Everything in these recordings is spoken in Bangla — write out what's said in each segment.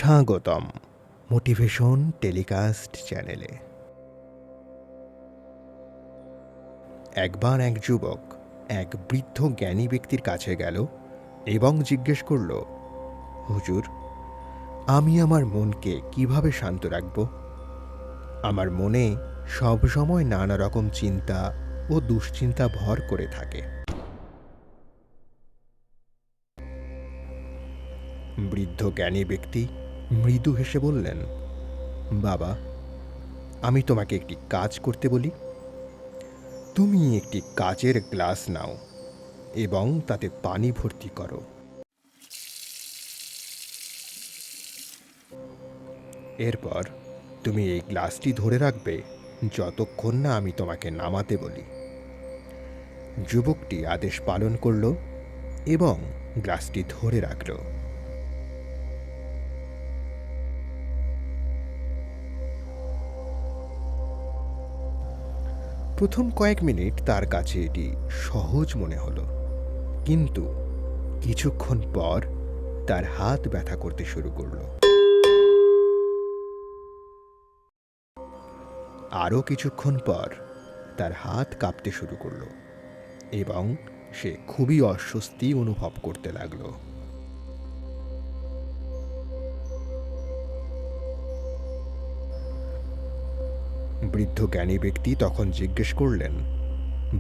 স্বাগতম মোটিভেশন টেলিকাস্ট চ্যানেলে। একবার এক যুবক এক বৃদ্ধ জ্ঞানী ব্যক্তির কাছে গেল এবং জিজ্ঞেস করল, হুজুর, আমি আমার মনকে কিভাবে শান্ত রাখব? আমার মনে সবসময় নানা রকম চিন্তা ও দুশ্চিন্তা ভর করে থাকে। বৃদ্ধ জ্ঞানী ব্যক্তি মৃদু হেসে বললেন, বাবা, আমি তোমাকে একটি কাজ করতে বলি। তুমি একটি কাচের গ্লাস নাও এবং তাতে পানি ভর্তি করো। এরপর তুমি এই গ্লাসটি ধরে রাখবে যতক্ষণ না আমি তোমাকে নামাতে বলি। যুবকটি আদেশ পালন করল এবং গ্লাসটি ধরে রাখল। প্রথম কয়েক মিনিট তার কাছে এটি সহজ মনে হলো, কিন্তু কিছুক্ষণ পর তার হাত ব্যথা করতে শুরু করলো। আরও কিছুক্ষণ পর তার হাত কাঁপতে শুরু করলো এবং সে খুবই অস্বস্তি অনুভব করতে লাগলো। বৃদ্ধ জ্ঞানী ব্যক্তি তখন জিজ্ঞেস করলেন,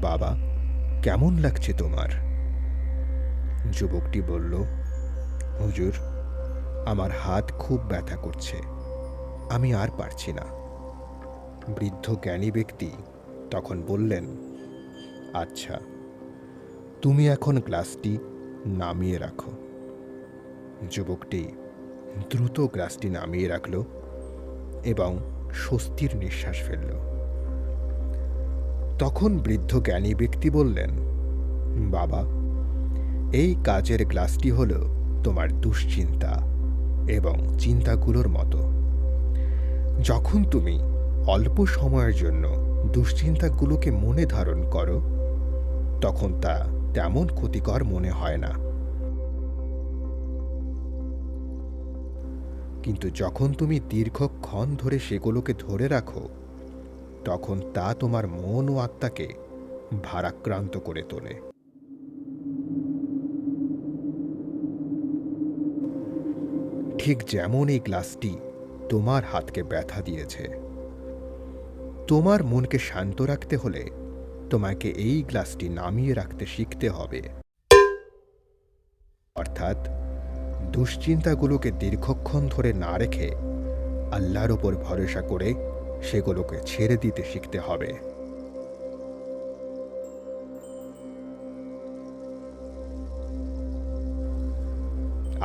বাবা, কেমন লাগছে তোমার? যুবকটি বলল, হুজুর, আমার হাত খুব ব্যথা করছে, আমি আর পারছি না। বৃদ্ধ জ্ঞানী ব্যক্তি তখন বললেন, আচ্ছা, তুমি এখন গ্লাসটি নামিয়ে রাখো। যুবকটি দ্রুত গ্লাসটি নামিয়ে রাখল এবং স্বস্তির নিঃশ্বাস ফেলল। তখন বৃদ্ধ জ্ঞানী ব্যক্তি বললেন, বাবা, এই কাচের গ্লাসটি হল তোমার দুশ্চিন্তা এবং চিন্তাগুলোর মতো। যখন তুমি অল্প সময়ের জন্য দুশ্চিন্তাগুলোকে মনে ধারণ করো, তখন তা তেমন ক্ষতিকর মনে হয় না। কিন্তু যখন তুমি দীর্ঘক্ষণ ধরে সেগুলোকে ধরে রাখো, তখন তা তোমার মন ও আত্মাকে ভারাক্রান্ত করে তোলে। ঠিক যেমন এই গ্লাসটি তোমার হাতকে ব্যথা দিয়েছে। তোমার মনকে শান্ত রাখতে হলে তোমাকে এই গ্লাসটি নামিয়ে রাখতে শিখতে হবে, অর্থাৎ দুশ্চিন্তাগুলোকে দীর্ঘক্ষণ ধরে না রেখে আল্লাহর ওপর ভরসা করে সেগুলোকে ছেড়ে দিতে শিখতে হবে।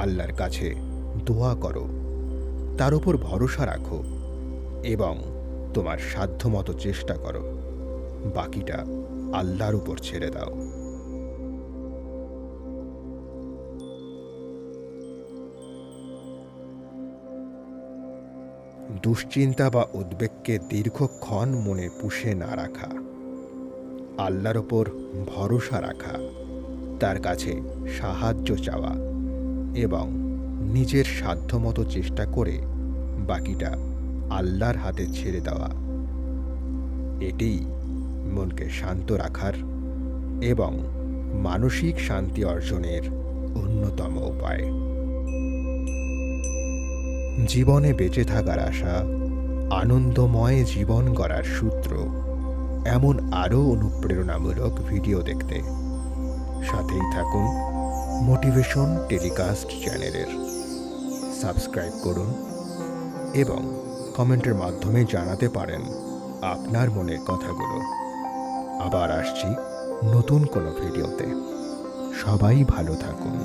আল্লাহর কাছে দোয়া করো, তার উপর ভরসা রাখো এবং তোমার সাধ্যমতো চেষ্টা করো। বাকিটা আল্লাহর উপর ছেড়ে দাও। দুশ্চিন্তা বা উদ্বেগকে দীর্ঘক্ষণ মনে পুষে না রাখা, আল্লাহর ওপর ভরসা রাখা, তার কাছে সাহায্য চাওয়া এবং নিজের সাধ্যমতো চেষ্টা করে বাকিটা আল্লাহর হাতে ছেড়ে দেওয়া, এটিই মনকে শান্ত রাখার এবং মানসিক শান্তি অর্জনের অন্যতম উপায়। জীবনে বেঁচে থাকার আশা, আনন্দময় জীবন গড়ার সূত্র, এমন আরও অনুপ্রেরণামূলক ভিডিও দেখতে সাথেই থাকুন মোটিভেশন টেলিকাস্ট চ্যানেলের। সাবস্ক্রাইব করুন এবং কমেন্টের মাধ্যমে জানাতে পারেন আপনার মনের কথাগুলো। আবার আসছি নতুন কোনো ভিডিওতে। সবাই ভালো থাকুন।